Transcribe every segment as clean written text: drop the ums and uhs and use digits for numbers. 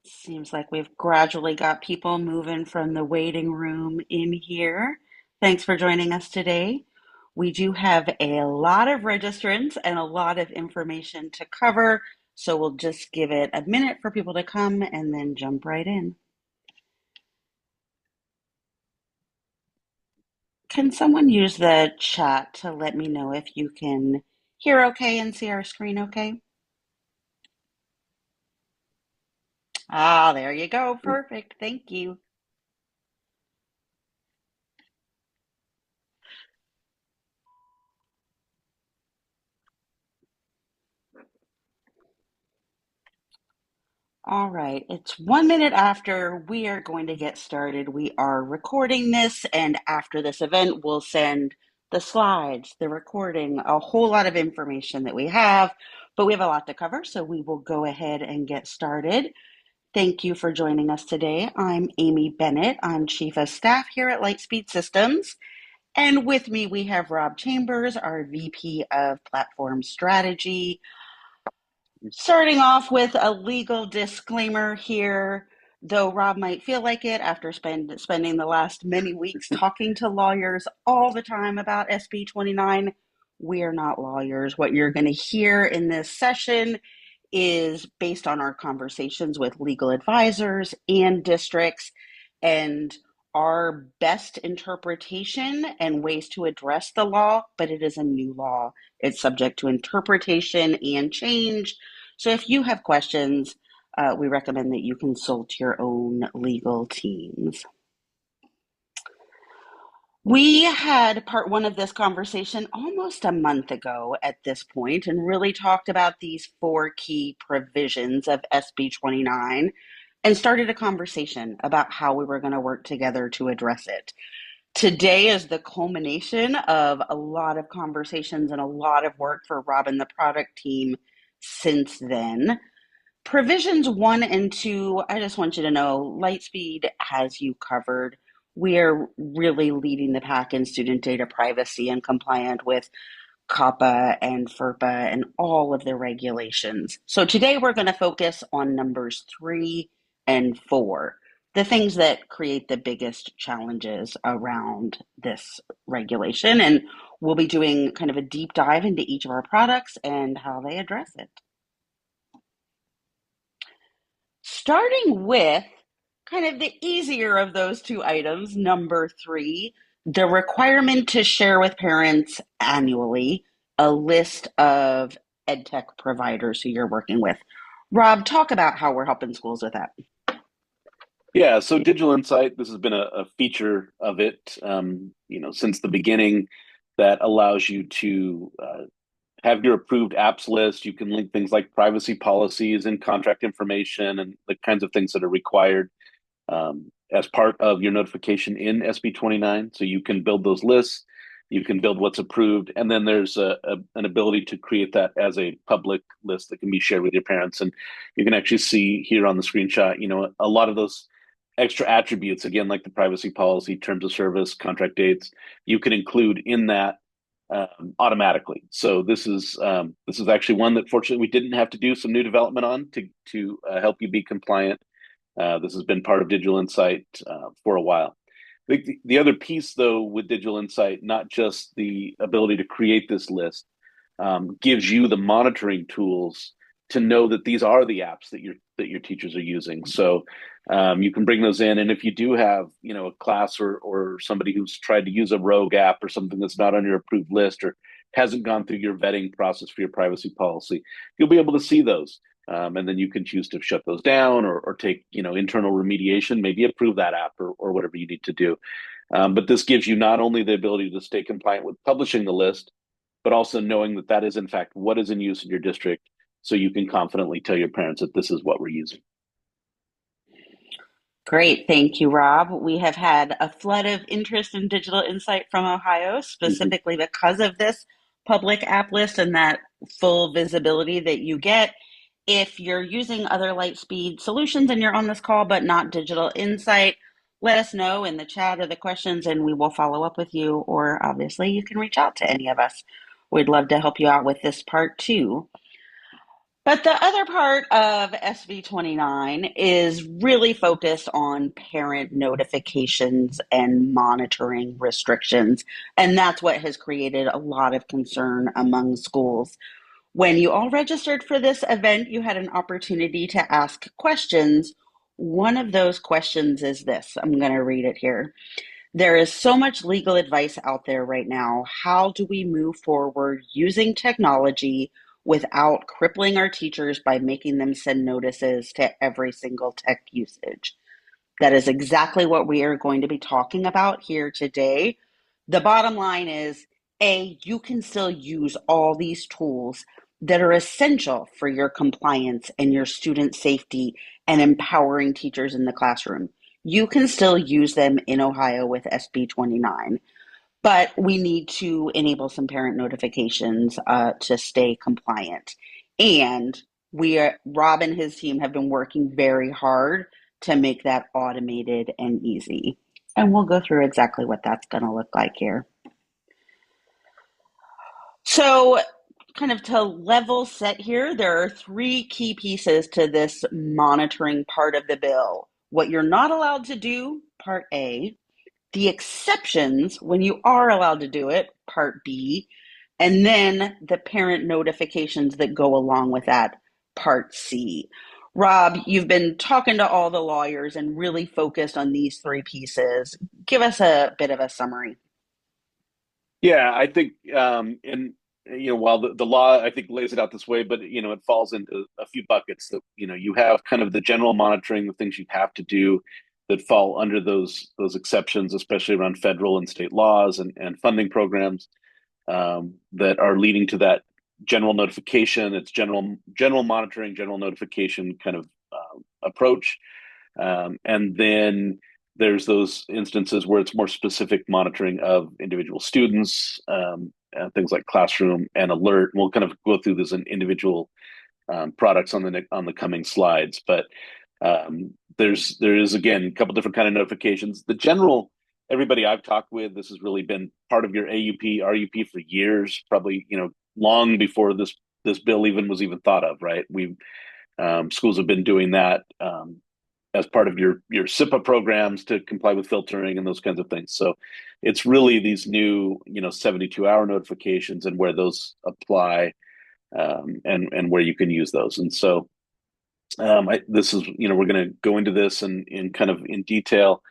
Seems like we've gradually got people moving from the waiting room in here. Thanks for joining us today. We do have a lot of registrants and a lot of information to cover, so we'll just give it a minute for people to come and then jump right in. Can someone use the chat to let me know if you can hear okay and see our screen okay? Ah, there you go. Perfect. Thank you. All right, it's 1 minute after. We are going to get started. We are recording this, and after this event, we'll send the slides, the recording, a whole lot of information that we have, but we have a lot to cover, so we will go ahead and get started. Thank you for joining us today. I'm Amy Bennett. I'm Chief of Staff here at Lightspeed Systems, and with me we have Rob Chambers, our VP of Platform Strategy. Starting off with a legal disclaimer here, though Rob might feel like it after spending the last many weeks talking to lawyers all the time about SB 29. We're not lawyers. What you're going to hear in this session is based on our conversations with legal advisors and districts and our best interpretation and ways to address the law, but it is a new law. It's subject to interpretation and change. So if you have questions, we recommend that you consult your own legal teams. We had part one of this conversation almost a month ago at this point and really talked about these four key provisions of SB 29 and started a conversation about how we were going to work together to address it. Today is the culmination of a lot of conversations and a lot of work for Rob and the product team since then. Provisions 1 and 2, I just want you to know Lightspeed has you covered. We are really leading the pack in student data privacy and compliant with COPPA and FERPA and all of the regulations. So today we're going to focus on numbers 3 and 4, the things that create the biggest challenges around this regulation. And we'll be doing kind of a deep dive into each of our products and how they address it. Starting with kind of the easier of those two items, number 3, the requirement to share with parents annually a list of EdTech providers who you're working with. Rob, talk about how we're helping schools with that. Yeah, so Digital Insight, this has been a feature of it, since the beginning that allows you to have your approved apps list. You can link things like privacy policies and contract information and the kinds of things that are required as part of your notification in SB 29. So you can build those lists, you can build what's approved, and then there's an ability to create that as a public list that can be shared with your parents. And you can actually see here on the screenshot, a lot of those extra attributes, again, like the privacy policy, terms of service, contract dates, you can include in that automatically. So this is actually one that fortunately we didn't have to do some new development on to help you be compliant. This has been part of Digital Insight for a while. I think the other piece, though, with Digital Insight, not just the ability to create this list, gives you the monitoring tools to know that these are the apps that your teachers are using. So you can bring those in, and if you do have a class or somebody who's tried to use a rogue app or something that's not on your approved list or hasn't gone through your vetting process for your privacy policy, you'll be able to see those. And then you can choose to shut those down or take internal remediation, maybe approve that app or whatever you need to do. But this gives you not only the ability to stay compliant with publishing the list, but also knowing that that is in fact what is in use in your district, so you can confidently tell your parents that this is what we're using. Great. Thank you, Rob. We have had a flood of interest in Digital Insight from Ohio, specifically because of this public app list and that full visibility that you get. If you're using other Lightspeed solutions and you're on this call but not Digital Insight, let us know in the chat or the questions and we will follow up with you. Or obviously, you can reach out to any of us. We'd love to help you out with this part 2. But the other part of SB 29 is really focused on parent notifications and monitoring restrictions. And that's what has created a lot of concern among schools. When you all registered for this event, you had an opportunity to ask questions. One of those questions is this. I'm going to read it here. There is so much legal advice out there right now. How do we move forward using technology without crippling our teachers by making them send notices to every single tech usage? That is exactly what we are going to be talking about here today. The bottom line is A, you can still use all these tools that are essential for your compliance and your student safety and empowering teachers in the classroom. You can still use them in Ohio with SB 29, but we need to enable some parent notifications to stay compliant. And Rob and his team have been working very hard to make that automated and easy. And we'll go through exactly what that's going to look like here. So, kind of to level set here, there are three key pieces to this monitoring part of the bill. What you're not allowed to do, part A, the exceptions when you are allowed to do it, part B, and then the parent notifications that go along with that, part C. Rob, you've been talking to all the lawyers and really focused on these three pieces. Give us a bit of a summary. Yeah, I think, and while the law I think lays it out this way, but it falls into a few buckets that you have kind of the general monitoring, the things you have to do that fall under those exceptions, especially around federal and state laws and funding programs that are leading to that general notification. It's general monitoring, general notification kind of approach, and then there's those instances where it's more specific monitoring of individual students, things like classroom and alert. We'll kind of go through this in individual products on the coming slides, but there is again a couple different kind of notifications. The general, everybody I've talked with, this has really been part of your AUP, RUP for years, probably long before this bill was even thought of. Right, we schools have been doing that as part of your SIPA programs to comply with filtering and those kinds of things. So it's really these new 72-hour notifications and where those apply, and where you can use those. And so this is we're going to go into this in kind of in detail.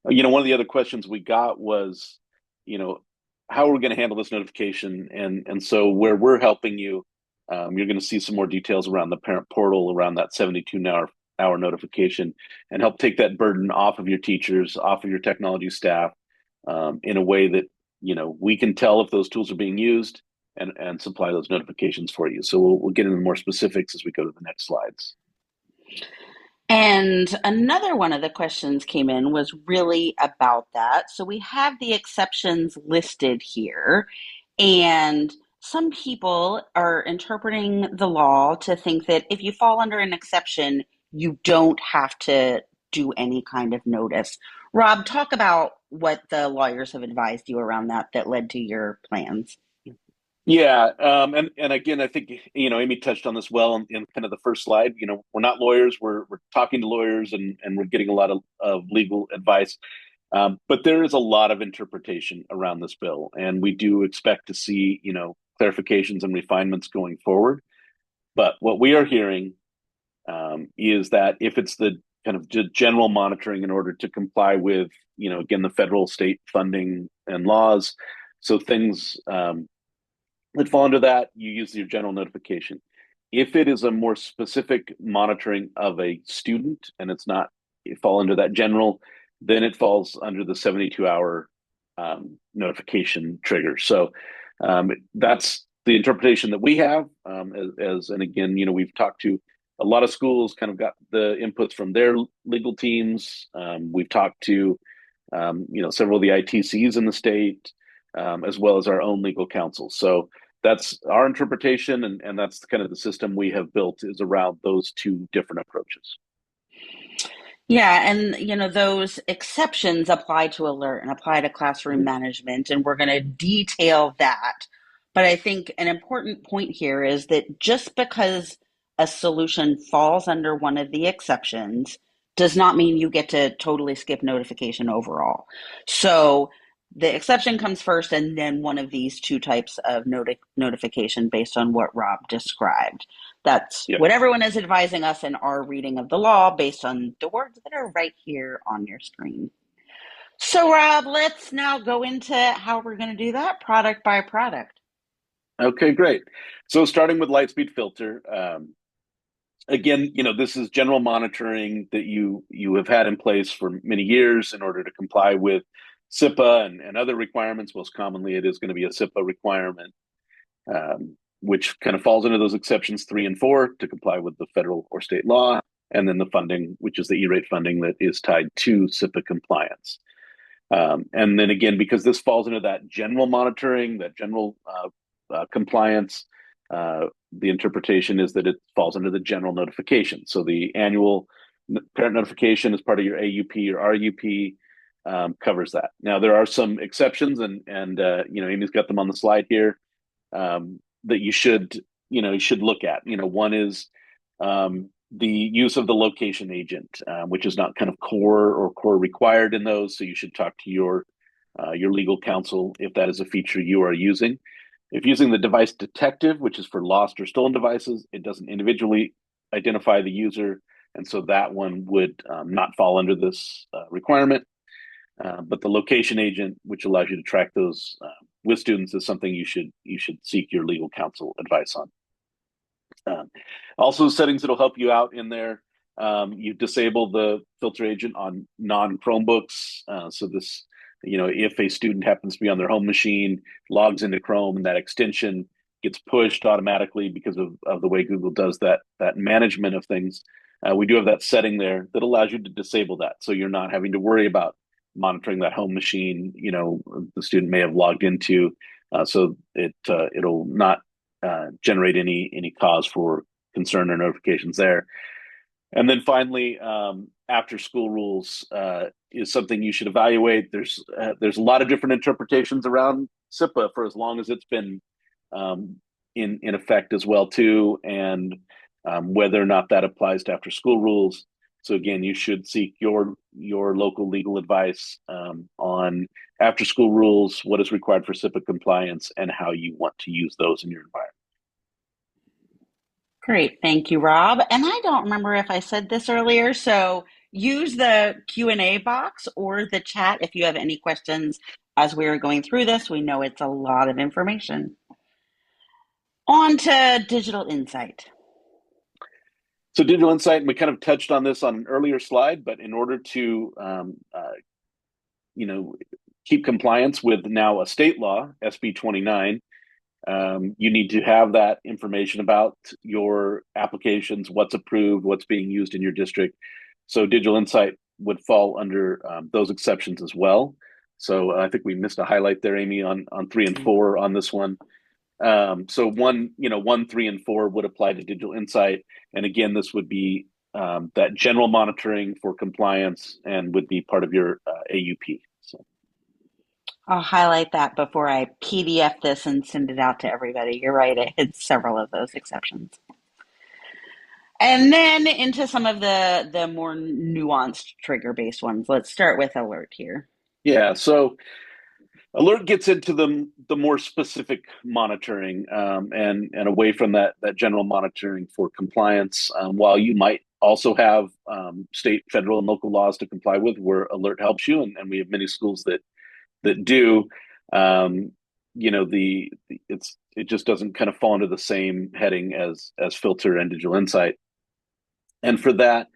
One of the other questions we got was, how are we going to handle this notification? And so where we're helping you, you're going to see some more details around the parent portal, around that 72-hour notification, and help take that burden off of your teachers, off of your technology staff, in a way that we can tell if those tools are being used and supply those notifications for you. So we'll get into more specifics as we go to the next slides. And another one of the questions came in was really about that. So we have the exceptions listed here, and some people are interpreting the law to think that if you fall under an exception, you don't have to do any kind of notice. Rob, talk about what the lawyers have advised you around that led to your plans. Yeah, and again, I think Amy touched on this well in kind of the first slide. We're not lawyers; we're talking to lawyers, and we're getting a lot of legal advice. But there is a lot of interpretation around this bill, and we do expect to see clarifications and refinements going forward. But what we are hearing is that if it's the kind of general monitoring in order to comply with again the federal, state funding and laws, so things that fall under that, you use your general notification. If it is a more specific monitoring of a student and it's not fall under that general, then it falls under the 72-hour notification trigger. So that's the interpretation that we have. And again, we've talked to a lot of schools, kind of got the inputs from their legal teams. We've talked to several of the ITCs in the state, as well as our own legal counsel. So that's our interpretation, and that's kind of the system we have built is around those two different approaches. Yeah, and those exceptions apply to alert and apply to classroom management, and we're going to detail that. But I think an important point here is that just because a solution falls under one of the exceptions does not mean you get to totally skip notification overall. So the exception comes first, and then one of these two types of notification based on what Rob described. That's Yep. what everyone is advising us in our reading of the law based on the words that are right here on your screen. So, Rob, let's now go into how we're going to do that product by product. Okay, great. So starting with Lightspeed Filter, again, this is general monitoring that you have had in place for many years in order to comply with SIPA and other requirements. Most commonly, it is going to be a SIPA requirement, which kind of falls into those exceptions 3 and 4 to comply with the federal or state law, and then the funding, which is the E-rate funding that is tied to SIPA compliance. And then again, because this falls into that general monitoring, that general compliance, the interpretation is that it falls under the general notification. So the annual parent notification as part of your AUP or RUP covers that. Now there are some exceptions, and Amy's got them on the slide here, that you should look at. One is the use of the location agent, which is not kind of core required in those. So you should talk to your legal counsel if that is a feature you are using. If using the device detective, which is for lost or stolen devices, it doesn't individually identify the user, and so that one would not fall under this requirement. But the location agent, which allows you to track those with students, is something you should seek your legal counsel advice on. Also, settings that'll help you out in there. You disable the filter agent on non-Chromebooks. So this, if a student happens to be on their home machine, logs into Chrome, and that extension gets pushed automatically because of the way Google does that management of things. We do have that setting there that allows you to disable that, so you're not having to worry about monitoring that home machine. The student may have logged into, so it'll not generate any cause for concern or notifications there. And then finally, after school rules is something you should evaluate. There's a lot of different interpretations around SIPA for as long as it's been in effect as well too, and whether or not that applies to after school rules. So again, you should seek your local legal advice on after school rules, what is required for SIPA compliance, and how you want to use those in your environment. Great. Thank you, Rob. And I don't remember if I said this earlier, so use the Q&A box or the chat if you have any questions as we are going through this. We know it's a lot of information. On to digital insight. So digital insight, and we kind of touched on this on an earlier slide, but in order to keep compliance with now a state law, SB 29, you need to have that information about your applications, what's approved, what's being used in your district. So digital insight would fall under those exceptions as well. So I think we missed a highlight there, Amy, on 3 and 4 on this one. So 1, 3, and 4 would apply to digital insight. And again, this would be that general monitoring for compliance and would be part of your AUP. So. I'll highlight that before I PDF this and send it out to everybody. You're right, it hits several of those exceptions. And then into some of the more nuanced trigger-based ones. Let's start with alert here. Yeah, so alert gets into the more specific monitoring and away from that general monitoring for compliance. While you might also have state, federal, and local laws to comply with, where alert helps you, and we have many schools that do. It just doesn't kind of fall into the same heading as filter and digital insight. And for that,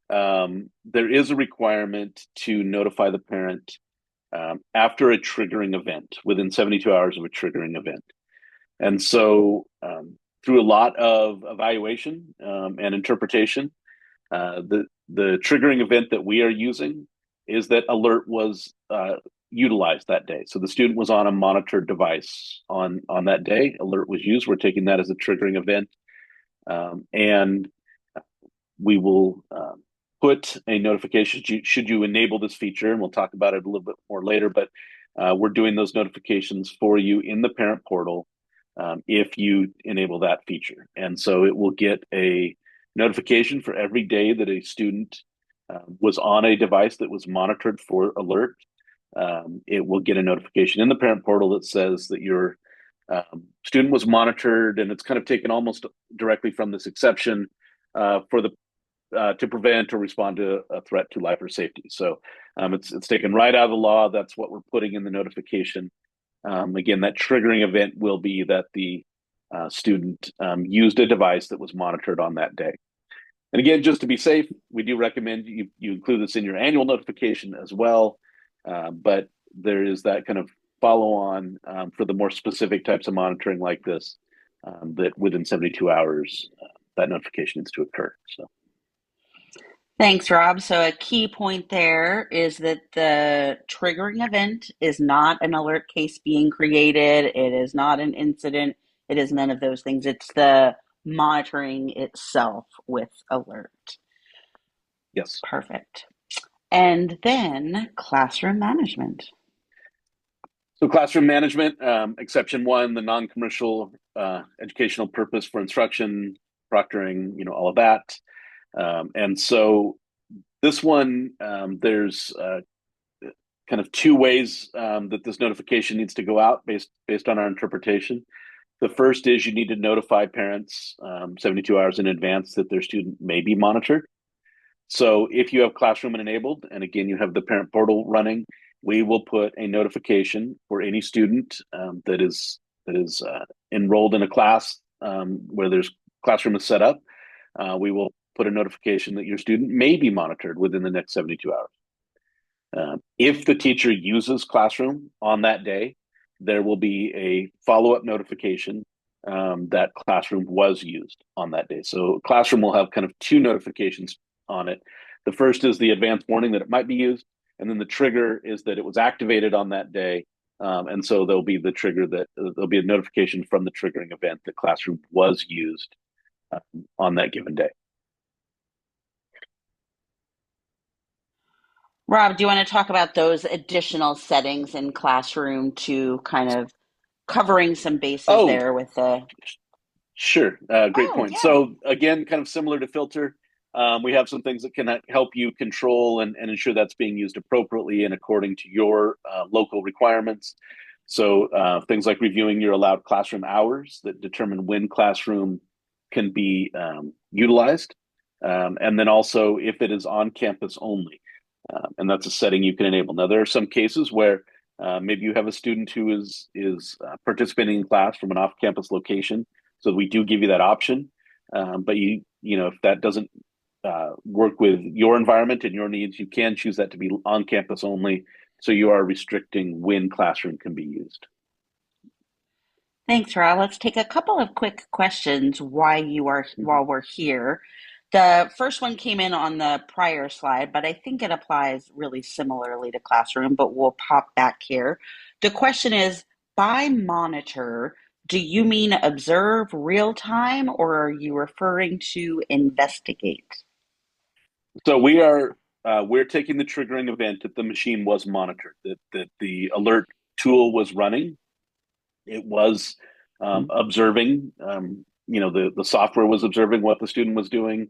there is a requirement to notify the parent after a triggering event, within 72 hours of a triggering event. And so through a lot of evaluation and interpretation, the triggering event that we are using is that alert was utilized that day. So the student was on a monitored device on that day. Alert was used. We're taking that as a triggering event. And we will put a notification should you enable this feature, and we'll talk about it a little bit more later, but we're doing those notifications for you in the parent portal if you enable that feature. And so it will get a notification for every day that a student was on a device that was monitored for alert. It will get a notification in the parent portal that says that your student was monitored, and it's kind of taken almost directly from this exception for the to prevent or respond to a threat to life or safety. So it's taken right out of the law. That's what we're putting in the notification. Again, that triggering event will be that the student used a device that was monitored on that day. And again, just to be safe, we do recommend you include this in your annual notification as well. But there is that kind of follow on for the more specific types of monitoring like this, that within 72 hours, that notification needs to occur. So. Thanks, Rob. So a key point there is that the triggering event is not an alert case being created. It is not an incident. It is none of those things. It's the monitoring itself with alert. Yes. Perfect. And then classroom management. So classroom management, exception one, the non-commercial educational purpose for instruction, proctoring, all of that. And so this one, there's kind of two ways that this notification needs to go out based on our interpretation. The first is you need to notify parents 72 hours in advance that their student may be monitored. So if you have classroom enabled, and again, you have the parent portal running, we will put a notification for any student that is enrolled in a class where there's classroom is set up. We will put a notification that your student may be monitored within the next 72 hours. If the teacher uses classroom on that day, there will be a follow-up notification that classroom was used on that day. So classroom will have kind of two notifications on it. The first is the advance warning that it might be used, and then the trigger is that it was activated on that day. And so there'll be the trigger that there'll be a notification from the triggering event that classroom was used on that given day. Rob, do you want to talk about those additional settings in classroom to kind of covering some bases Oh, there with the. sure. Great Oh, point. yeah. So again, kind of similar to filter, we have some things that can help you control and ensure that's being used appropriately and according to your local requirements. So things like reviewing your allowed classroom hours that determine when classroom can be utilized. And then also if it is on campus only. And that's a setting you can enable. Now, there are some cases where maybe you have a student who is participating in class from an off-campus location. So we do give you that option. But if that doesn't work with your environment and your needs, you can choose that to be on campus only. So you are restricting when classroom can be used. Thanks, Rob. Let's take a couple of quick questions Mm-hmm. while we're here. The first one came in on the prior slide, but I think it applies really similarly to classroom, but we'll pop back here. The question is, by monitor, do you mean observe real time or are you referring to investigate? So we're taking the triggering event that the machine was monitored, that the alert tool was running. It was observing, the software was observing what the student was doing,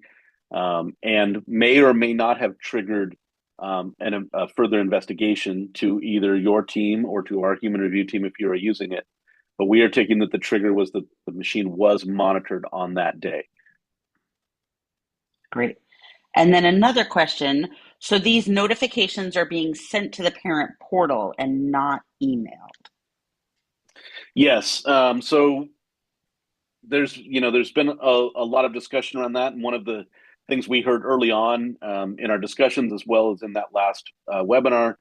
and may or may not have triggered a further investigation to either your team or to our human review team if you are using it. But we are taking that the trigger was that the machine was monitored on that day. Great. And then another question. So these notifications are being sent to the parent portal and not emailed. Yes. So there's been a lot of discussion around that, and one of the things we heard early on in our discussions, as well as in that last webinar,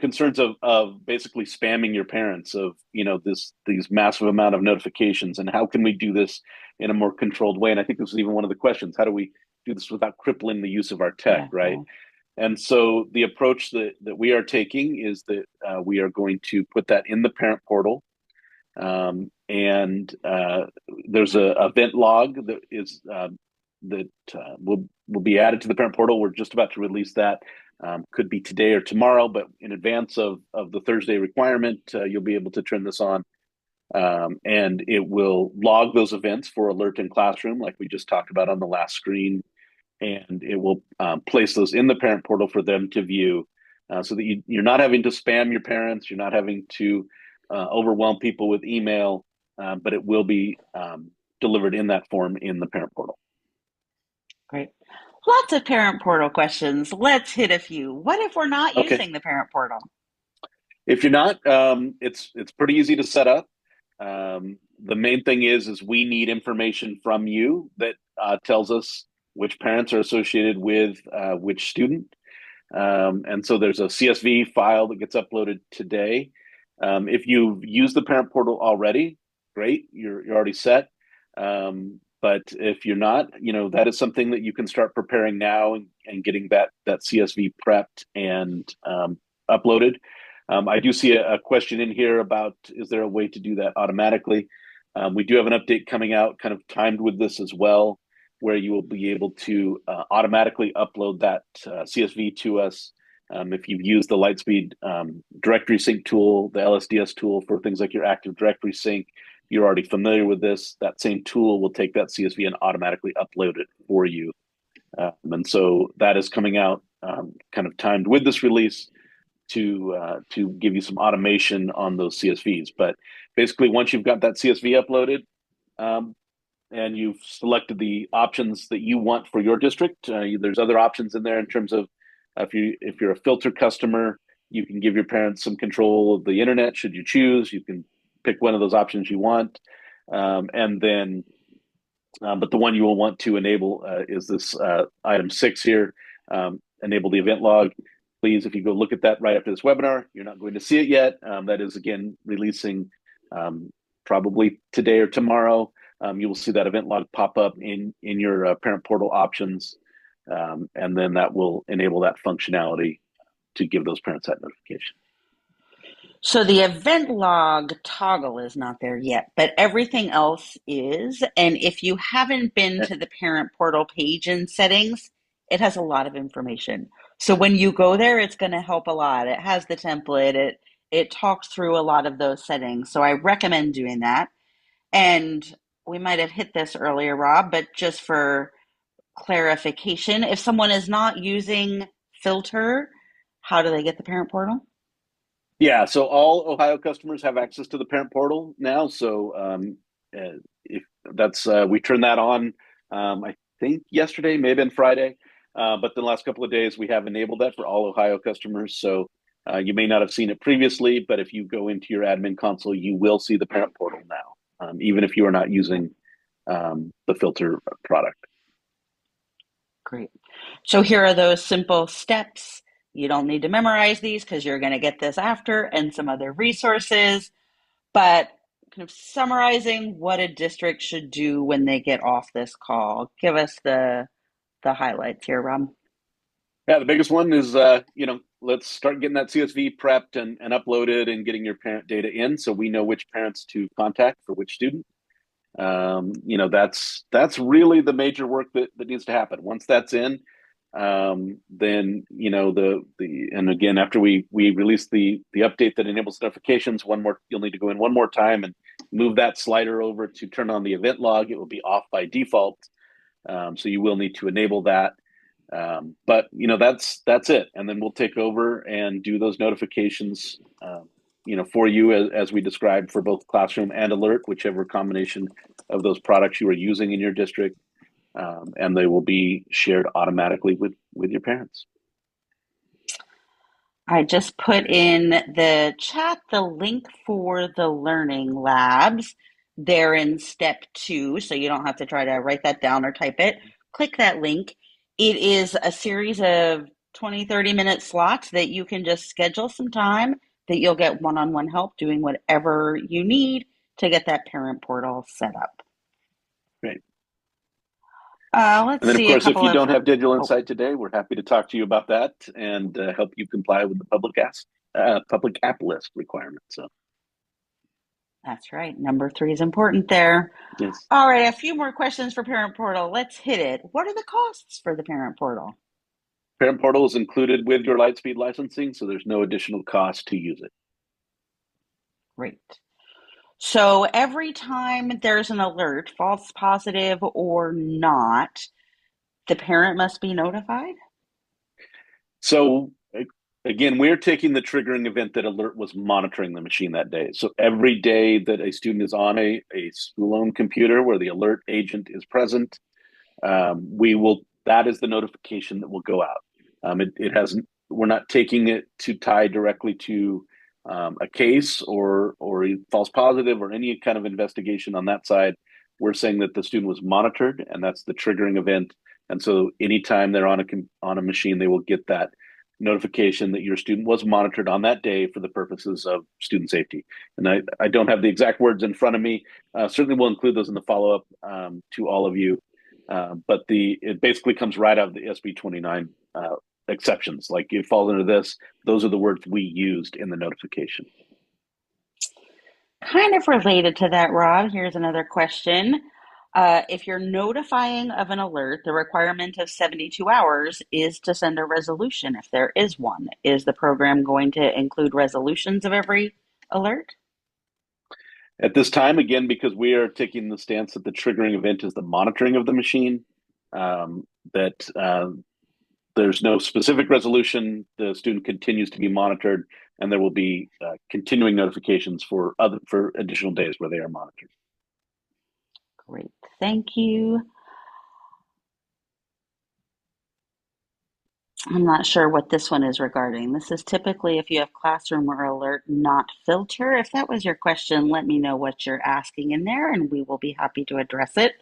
concerns of basically spamming your parents of these massive amount of notifications, and how can we do this in a more controlled way? And I think this was even one of the questions: how do we do this without crippling the use of our tech, Yeah, right? yeah. And so the approach that we are taking is that we are going to put that in the parent portal, and there's a event log that is will be added to the parent portal. We're just about to release that. Could be today or tomorrow, but in advance of the Thursday requirement, you'll be able to turn this on. and it will log those events for alert in classroom, like we just talked about on the last screen, and it will place those in the parent portal for them to view, so that you're not having to spam your parents, you're not having to overwhelm people with email, but it will be delivered in that form in the parent portal. Great. Lots of parent portal questions. Let's hit a few. What if we're not Okay. using the parent portal? If you're not, it's pretty easy to set up. The main thing is we need information from you that tells us which parents are associated with which student. And so there's a CSV file that gets uploaded today. If you've used the parent portal already, great, you're already set. But if you're not, that is something that you can start preparing now, and getting that CSV prepped and uploaded. I do see a question in here about, is there a way to do that automatically? We do have an update coming out kind of timed with this as well, where you will be able to automatically upload that CSV to us. If you've used the Lightspeed directory sync tool, the LSDS tool for things like your Active Directory sync, you're already familiar with this. That same tool will take that CSV and automatically upload it for you. And so that is coming out kind of timed with this release to give you some automation on those CSVs. But basically, once you've got that CSV uploaded, and you've selected the options that you want for your district, there's other options in there in terms of, if you're a filter customer, you can give your parents some control of the internet should you choose. You can pick one of those options you want, and then but the one you will want to enable is this item 6 here, enable the event log. Please, if you go look at that right after this webinar, you're not going to see it yet. That is, again, releasing probably today or tomorrow. You will see that event log pop up in your parent portal options, and then that will enable that functionality to give those parents that notification. So the event log toggle is not there yet, but everything else is. And if you haven't been to the parent portal page in settings, it has a lot of information. So when you go there, it's going to help a lot. It has the template. It talks through a lot of those settings. So I recommend doing that. And we might have hit this earlier, Rob, but just for clarification, if someone is not using Filter, how do they get the parent portal? Yeah, so all Ohio customers have access to the parent portal now. So if that's we turned that on, I think yesterday, maybe on Friday, but the last couple of days we have enabled that for all Ohio customers. So you may not have seen it previously, but if you go into your admin console, you will see the parent portal now, even if you are not using the filter product. Great. So here are those simple steps. You don't need to memorize these because you're going to get this after, and some other resources. But kind of summarizing what a district should do when they get off this call. Give us the highlights here, Rob. Yeah, the biggest one is, let's start getting that CSV prepped and uploaded, and getting your parent data in, so we know which parents to contact for which student. That's really the major work that needs to happen. Once that's in, then and again, after we release the update that enables notifications, you'll need to go in one more time and move that slider over to turn on the event log. It will be off by default, so you will need to enable that. But that's it, and then we'll take over and do those notifications for you, as we described, for both Classroom and Alert, whichever combination of those products you are using in your district, and they will be shared automatically with your parents. I just put in the chat the link for the learning labs. They're in step 2, so you don't have to try to write that down or type it. Click that link. It is a series of 20, 30-minute slots that you can just schedule some time that you'll get one-on-one help doing whatever you need to get that parent portal set up. Great. Let's And then, of see a course, if couple you of, don't have Digital oh, Insight today, we're happy to talk to you about that and help you comply with the public app list requirement. So, that's right. Number 3 is important there. yes. All right, a few more questions for Parent Portal. Let's hit it. What are the costs for the Parent Portal? Parent Portal is included with your Lightspeed licensing, so there's no additional cost to use it. Great. So every time there's an alert, false positive or not, the parent must be notified? So again, we're taking the triggering event that alert was monitoring the machine that day. So every day that a student is on a school-owned computer where the alert agent is present, we will, that is the notification that will go out. It hasn't, we're not taking it to tie directly to a case or a false positive or any kind of investigation on that side. We're saying that the student was monitored, and that's the triggering event. And so anytime they're on a machine, they will get that notification that your student was monitored on that day for the purposes of student safety. And I don't have the exact words in front of me. Certainly we'll include those in the follow-up to all of you. But it basically comes right out of the SB 29 exceptions. Like it falls under this. Those are the words we used in the notification. Kind of related to that, Rob, here's another question. If you're notifying of an alert, the requirement of 72 hours is to send a resolution if there is one. Is the program going to include resolutions of every alert? At this time, again, because we are taking the stance that the triggering event is the monitoring of the machine, that there's no specific resolution. The student continues to be monitored, and there will be continuing notifications for additional days where they are monitored. Great, thank you. I'm not sure what this one is regarding. This is typically if you have classroom or alert, not filter. If that was your question, let me know what you're asking in there and we will be happy to address it.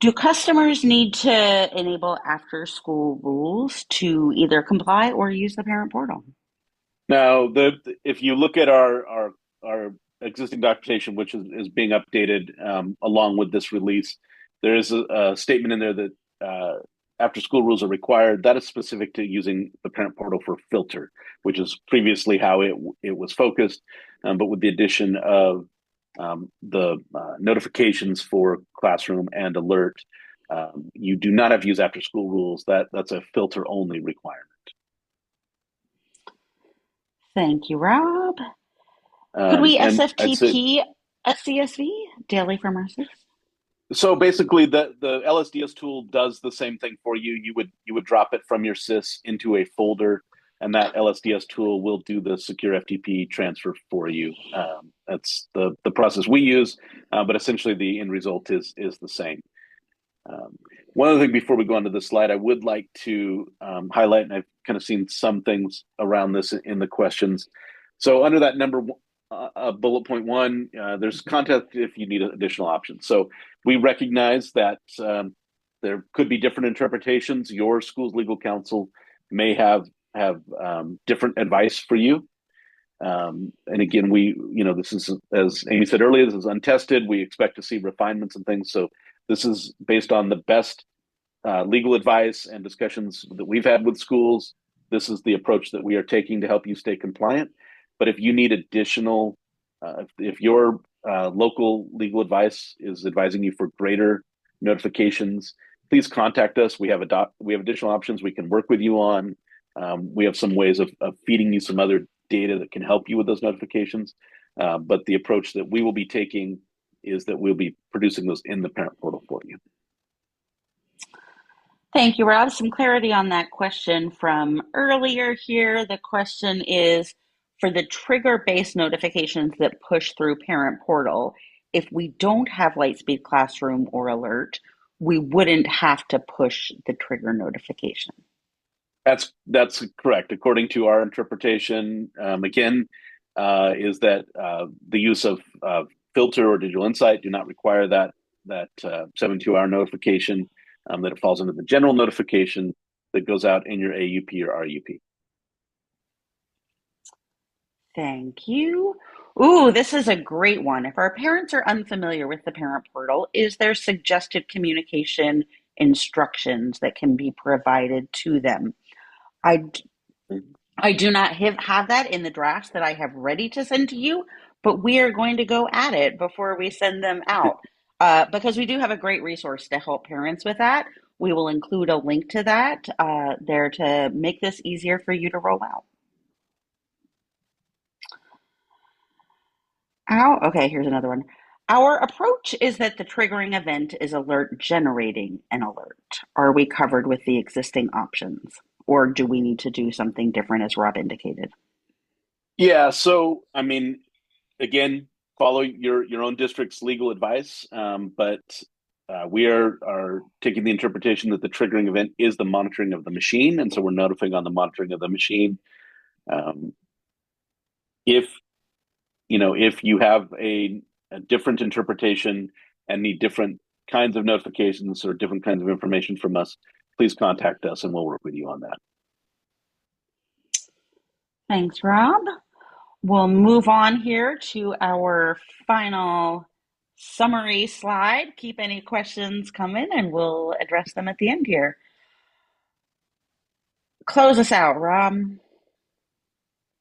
Do customers need to enable after school rules to either comply or use the parent portal? Now, if you look at our existing documentation, which is being updated along with this release, there is a statement in there that after school rules are required. That is specific to using the parent portal for filter, which is previously how it was focused, but with the addition of the notifications for classroom and alert, you do not have to use after school rules. That's a filter only requirement. Thank you, Rob. Could we And I'd say SFTP a CSV daily from our students? so. Basically, the LSDS tool does the same thing for you. You would drop it from your sys into a folder, and that LSDS tool will do the secure FTP transfer for you. That's the process we use, but essentially the end result is the same. One other thing before we go on to this slide, I would like to highlight, and I've kind of seen some things around this in the questions. So under that number bullet point one, there's contact if you need additional options. So we recognize that there could be different interpretations. Your school's legal counsel may have different advice for you. And again, this is, as Amy said earlier, this is untested. We expect to see refinements and things. So this is based on the best legal advice and discussions that we've had with schools. This is the approach that we are taking to help you stay compliant. But if you need additional, if your local legal advice is advising you for greater notifications, please contact us. We have additional options we can work with you on. We have some ways of feeding you some other data that can help you with those notifications. But the approach that we will be taking is that we'll be producing those in the parent portal for you. Thank you, Rob. Some clarity on that question from earlier here. The question is for the trigger-based notifications that push through parent portal, if we don't have Lightspeed Classroom or Alert, we wouldn't have to push the trigger notification. That's correct. According to our interpretation, again, is that the use of filter or digital insight do not require that 72-hour notification. That it falls under the general notification that goes out in your AUP or RUP. Thank you. Ooh, this is a great one. If our parents are unfamiliar with the parent portal, is there suggested communication instructions that can be provided to them? I I do not have that in the drafts that I have ready to send to you, but we are going to go at it before we send them out because we do have a great resource to help parents with that. We will include a link to that there to make this easier for you to roll out. Okay, here's another one. Our approach is that the triggering event is alert generating an alert. Are we covered with the existing options? Or do we need to do something different as Rob indicated? Yeah, so I mean, again, follow your own district's legal advice, but we are taking the interpretation that the triggering event is the monitoring of the machine, and so we're notifying on the monitoring of the machine. Um, if if you have a different interpretation and need different kinds of notifications or different kinds of information from us, please contact us and we'll work with you on that. Thanks, Rob. We'll move on here to our final summary slide. Keep any questions coming and we'll address them at the end here. Close us out, Rob.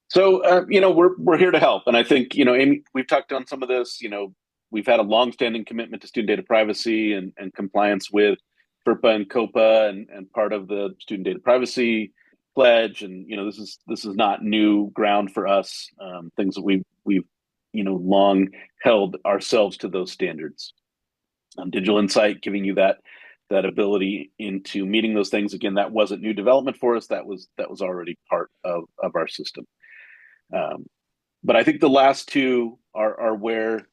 So, we're here to help, and I think Amy, we've talked on some of this. We've had a longstanding commitment to student data privacy and compliance with FERPA and COPA, and part of the student data privacy pledge. And this is not new ground for us. Things that we've long held ourselves to those standards. Digital Insight giving you that ability into meeting those things. Again, that wasn't new development for us. That was already part of our system. Um, but I think the last two are where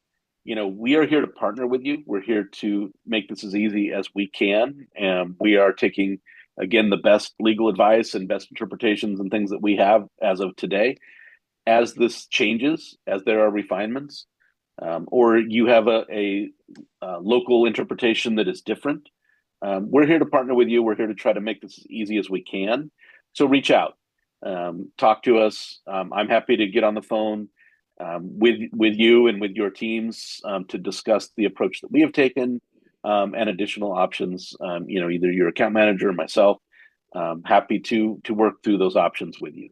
we are here to partner with you. We're here to make this as easy as we can, and we are taking again the best legal advice and best interpretations and things that we have as of today. As this changes, as there are refinements, or you have a local interpretation that is different, we're here to partner with you. We're here to try to make this as easy as we can. So reach out, talk to us. I'm happy to get on the phone with you and with your teams to discuss the approach that we have taken and additional options. Either your account manager or myself. Happy to work through those options with you.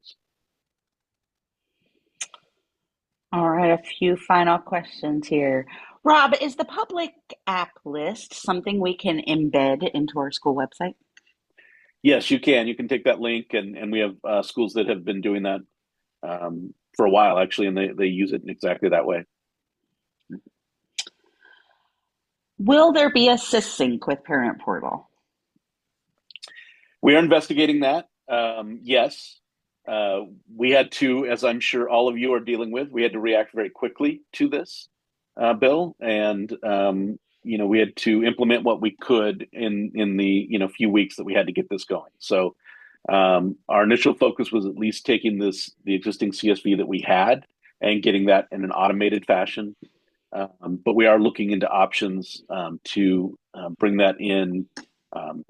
All right, a few final questions here. Rob, is the public app list something we can embed into our school website? Yes, you can. You can take that link, and we have schools that have been doing that for a while, actually, and they use it in exactly that way. Will there be a sysync with Parent Portal? We are investigating that. Yes, we had to, as I'm sure all of you are dealing with, we had to react very quickly to this bill, and we had to implement what we could in the few weeks that we had to get this going. So our initial focus was at least taking the existing CSV that we had and getting that in an automated fashion. But we are looking into options to bring that in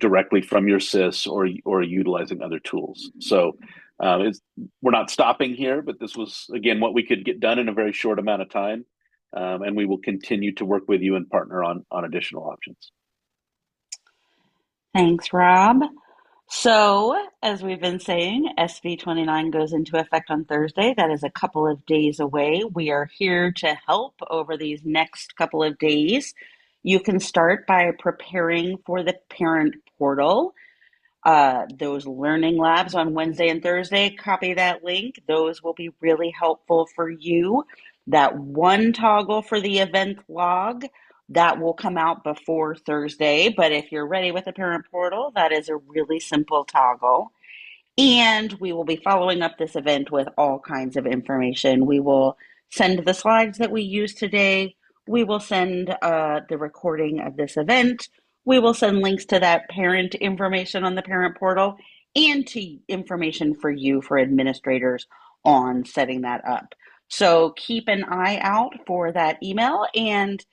directly from your SIS or utilizing other tools. So we're not stopping here, but this was again what we could get done in a very short amount of time, and we will continue to work with you and partner on additional options. Thanks, Rob. So, as we've been saying, SB 29 goes into effect on Thursday. That is a couple of days away. We are here to help over these next couple of days. You can start by preparing for the parent portal. Those learning labs on Wednesday and Thursday, copy that link. Those will be really helpful for you. That one toggle for the event log, that will come out before Thursday. But if you're ready with the parent portal, that is a really simple toggle. And we will be following up this event with all kinds of information. We will send the slides that we used today. We will send the recording of this event. We will send links to that parent information on the parent portal and to information for you, for administrators, on setting that up. So keep an eye out for that email. And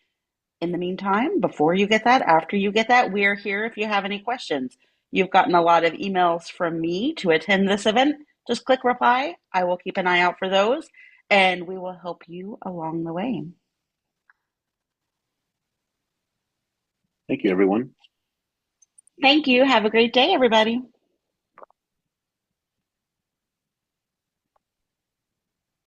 in the meantime, before you get that, after you get that, we're here if you have any questions. You've gotten a lot of emails from me to attend this event. Just click reply. I will keep an eye out for those, and we will help you along the way. Thank you, everyone. Thank you. Have a great day, everybody.